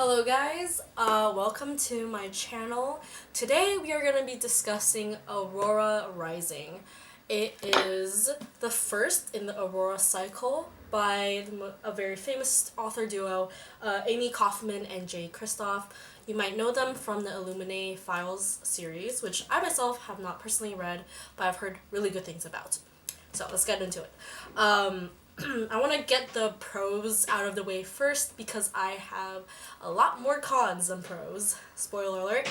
Hello guys, welcome to my channel. Today we are going to be discussing Aurora Rising. It is the first in the Aurora cycle by a very famous author duo, Amy Kaufman and Jay Kristoff. You might know them from the Illuminae Files series, which I myself have not personally read, but I've heard really good things about. So let's get into it. I want to get the pros out of the way first because I have a lot more cons than pros. Spoiler alert.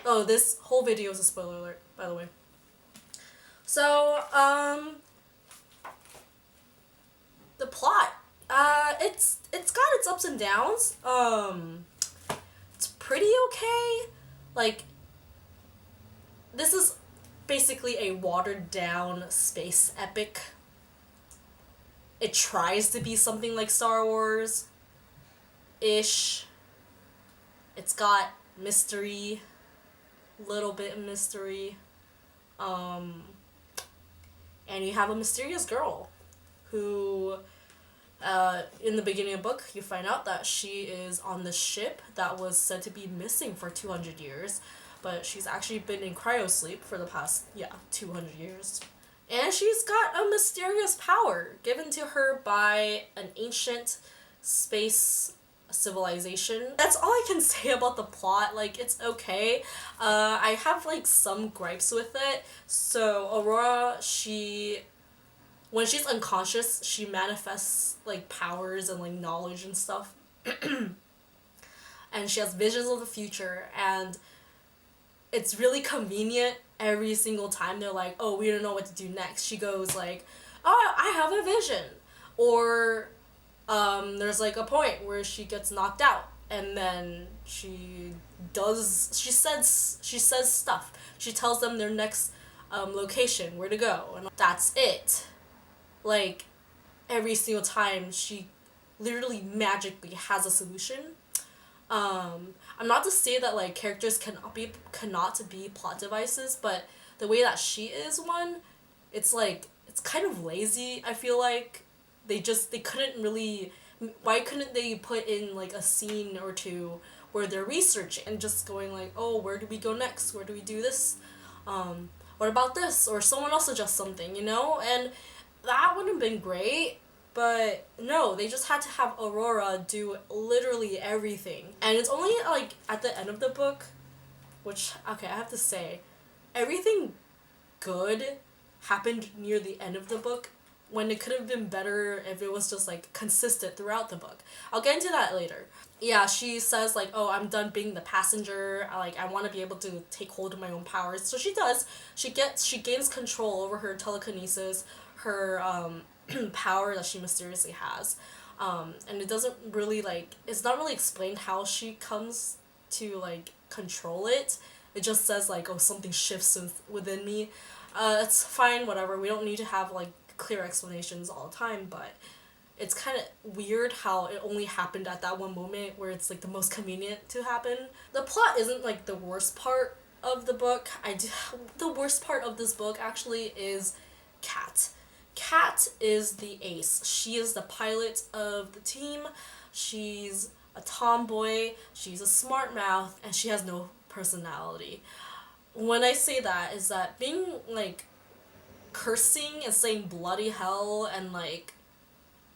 Oh, this whole video is a spoiler alert, by the way. So, the plot. It's got its ups and downs. It's pretty okay. Like, this is basically a watered down space epic. It tries to be something like Star Wars-ish. It's got mystery, little bit of mystery. And you have a mysterious girl who, in the beginning of the book, you find out that she is on the ship that was said to be missing for 200 years, but she's actually been in cryosleep for the past, 200 years. And she's got a mysterious power given to her by an ancient space civilization. That's all I can say about the plot. Like, it's okay. I have, like, some gripes with it. So, Aurora, when she's unconscious, she manifests, like, powers and, like, knowledge and stuff. And she has visions of the future, and it's really convenient every single time they're like, oh, we don't know what to do next. She goes like, oh, I have a vision. Or there's like a point where she gets knocked out and then she says stuff. She tells them their next location, where to go, and that's it. Like, every single time she literally magically has a solution. I'm not to say that like characters cannot be plot devices, but the way that she is one, it's like, it's kind of lazy. I feel like they couldn't really, why couldn't they put in like a scene or two where they're researching and just going like, oh, where do we go next? Where do we do this? What about this? Or someone else suggests something, you know? And that would have been great. But no, they just had to have Aurora do literally everything. And it's only like at the end of the book, which, okay, I have to say, everything good happened near the end of the book when it could have been better if it was just like consistent throughout the book. I'll get into that later. Yeah, she says like, oh, I'm done being the passenger. I want to be able to take hold of my own powers. So she does. She gains control over her telekinesis, her power that she mysteriously has. And it doesn't really it's not really explained how she comes to like control it. It just says like, oh, something shifts within me. It's fine, whatever. We don't need to have like clear explanations all the time, but it's kind of weird how it only happened at that one moment where it's like the most convenient to happen. The plot isn't like the worst part of the book. The worst part of this book actually is Kat. Kat is the ace. She is the pilot of the team. She's a tomboy. She's a smart mouth, and she has no personality. When I say that, is that being like cursing and saying bloody hell and like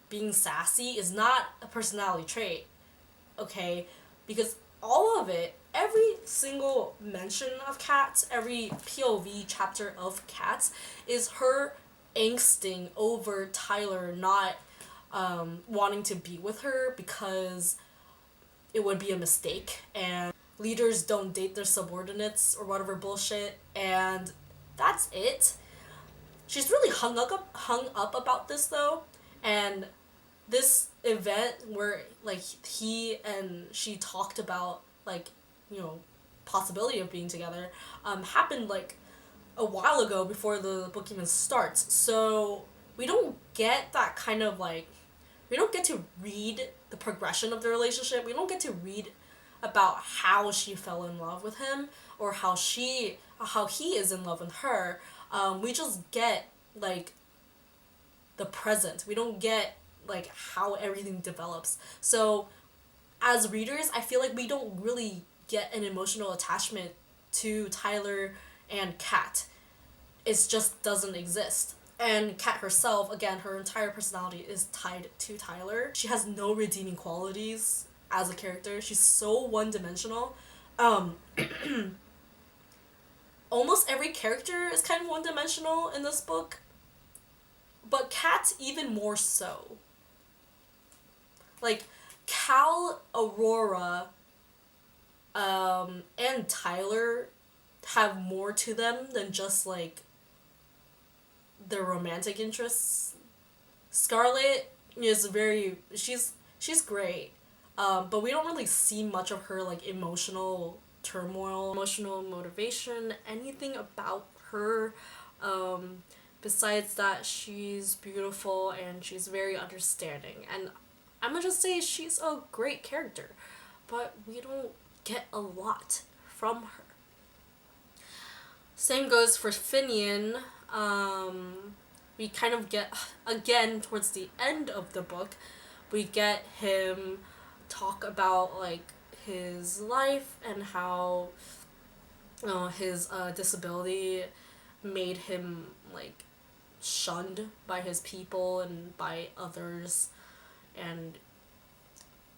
being sassy is not a personality trait, okay? Because all of it, every single mention of Kat, every POV chapter of Kat is her angsting over Tyler not wanting to be with her because it would be a mistake and leaders don't date their subordinates or whatever bullshit, and that's it. She's really hung up about this though, and this event where like he and she talked about like, you know, possibility of being together happened like a while ago before the book even starts. So we don't get that kind of like, we don't get to read the progression of the relationship. We don't get to read about how she fell in love with him or how he is in love with her. We just get like the present. We don't get like how everything develops. So as readers, I feel like we don't really get an emotional attachment to Tyler and Kat. It just doesn't exist. And Kat herself, again, her entire personality is tied to Tyler. She has no redeeming qualities as a character. She's so one-dimensional. Um, Almost every character is kind of one-dimensional in this book, but Kat even more so. Like, Cal, Aurora, and Tyler have more to them than just, like, their romantic interests. Scarlet is she's great, but we don't really see much of her, like, emotional turmoil, emotional motivation, anything about her. Besides that, she's beautiful and she's very understanding, and I'm gonna just say she's a great character, but we don't get a lot from her. Same goes for Finian. We kind of get, again, towards the end of the book, we get him talk about, like, his life and how his disability made him, like, shunned by his people and by others. And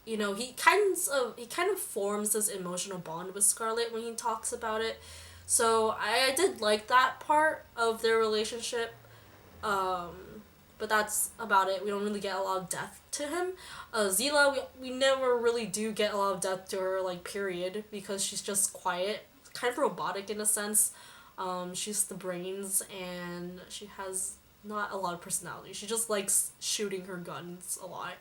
he kind of forms this emotional bond with Scarlet when he talks about it. So I did like that part of their relationship, but that's about it. We don't really get a lot of depth to him. Zila, we never really do get a lot of depth to her, like, period, because she's just quiet, kind of robotic in a sense. She's the brains, and she has not a lot of personality. She just likes shooting her guns a lot.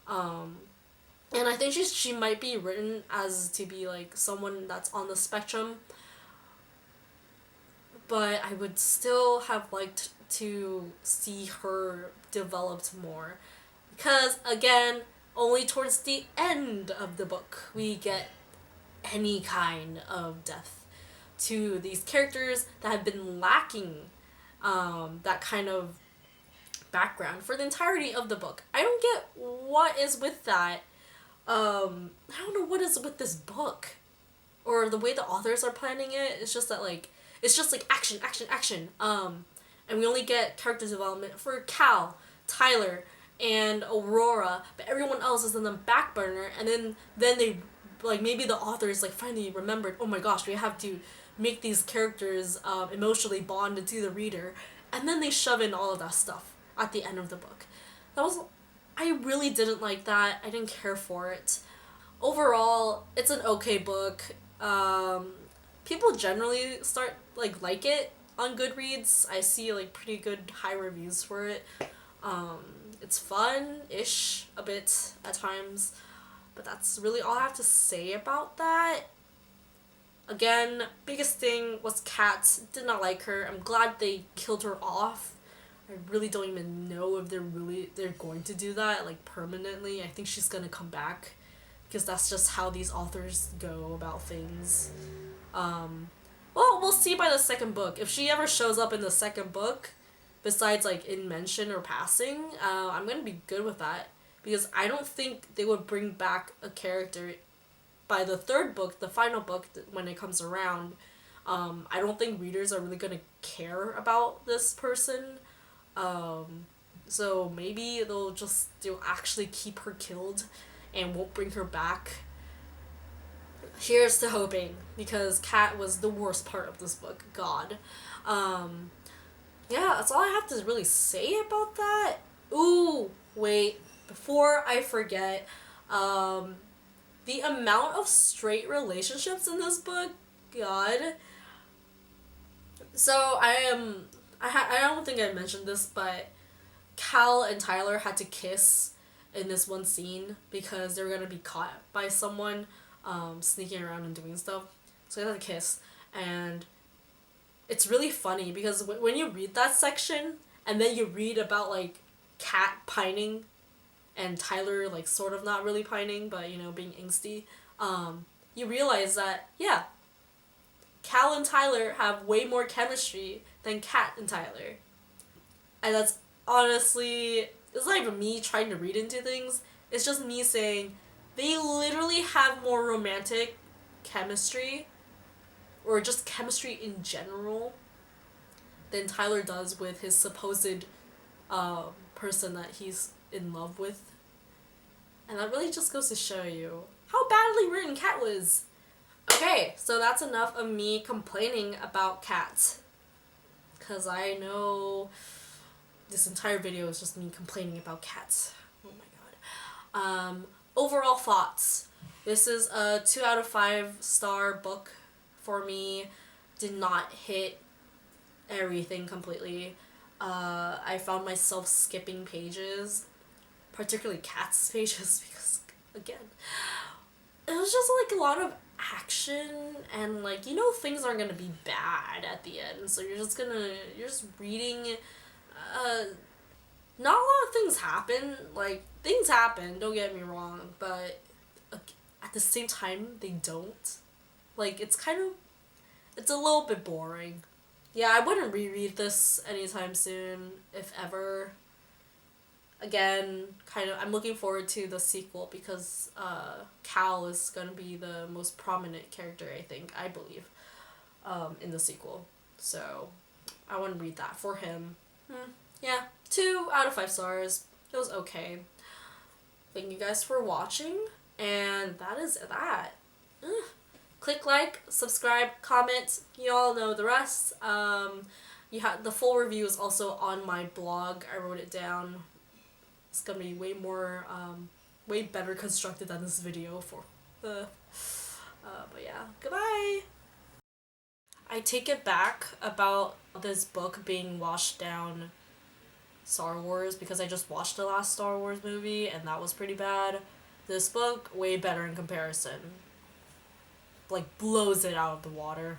And I think she might be written as to be, like, someone that's on the spectrum, but I would still have liked to see her developed more, because, again, only towards the end of the book we get any kind of depth to these characters that have been lacking that kind of background for the entirety of the book. I don't get what is with that. I don't know what is with this book, or the way the authors are planning it. It's just that, like, it's just like action, action, action. And we only get character development for Cal, Tyler, and Aurora, but everyone else is in the back burner. And then they, like, maybe the authors, like, finally remembered, oh my gosh, we have to make these characters emotionally bonded to the reader, and then they shove in all of that stuff at the end of the book. I really didn't like that. I didn't care for it. Overall, it's an okay book. People generally like it on Goodreads. I see, like, pretty good high reviews for it. It's fun-ish a bit at times, but that's really all I have to say about that. Again, biggest thing was Kat. Did not like her. I'm glad they killed her off. I really don't even know if they're going to do that, like, permanently. I think she's gonna come back, because that's just how these authors go about things. Well, we'll see by the second book. If she ever shows up in the second book, besides, like, in mention or passing, I'm gonna be good with that, because I don't think they would bring back a character by the third book, the final book, when it comes around. I don't think readers are really gonna care about this person. So maybe they'll actually keep her killed and won't bring her back. Here's to hoping, because Kat was the worst part of this book. God. Yeah, that's all I have to really say about that. Ooh, wait, before I forget, the amount of straight relationships in this book, God. So I don't think I mentioned this, but Cal and Tyler had to kiss in this one scene because they were gonna be caught by someone sneaking around and doing stuff. So they had to kiss, and it's really funny because when you read that section and then you read about, like, Kat pining and Tyler, like, sort of not really pining, but, being angsty, you realize that, yeah, Cal and Tyler have way more chemistry than Kat and Tyler. And that's honestly, it's not even me trying to read into things, it's just me saying, They literally have more romantic chemistry, or just chemistry in general, than Tyler does with his supposed person that he's in love with. And that really just goes to show you how badly written Cat was. Okay, so that's enough of me complaining about Cat. Because I know this entire video is just me complaining about cats. Oh my god. Overall thoughts. This is a 2 out of 5 star book for me. Did not hit everything completely. I found myself skipping pages, particularly Cat's pages, because again, it was just like a lot of action and like, you know, things aren't gonna be bad at the end, so you're just reading. Not a lot of things happen. Like, things happen, don't get me wrong, but at the same time they don't. Like, it's a little bit boring. Yeah, I wouldn't reread this anytime soon, if ever. Again, I'm looking forward to the sequel because Cal is gonna be the most prominent character, I believe, in the sequel. So I want to read that for him. Yeah, 2 out of 5 stars. It was okay. Thank you guys for watching, and that is that. Click like, subscribe, comment. You all know the rest. The full review is also on my blog. I wrote it down. It's gonna be way more, way better constructed than this video but yeah, goodbye! I take it back about this book being washed down Star Wars because I just watched the last Star Wars movie and that was pretty bad. This book, way better in comparison. Like, blows it out of the water.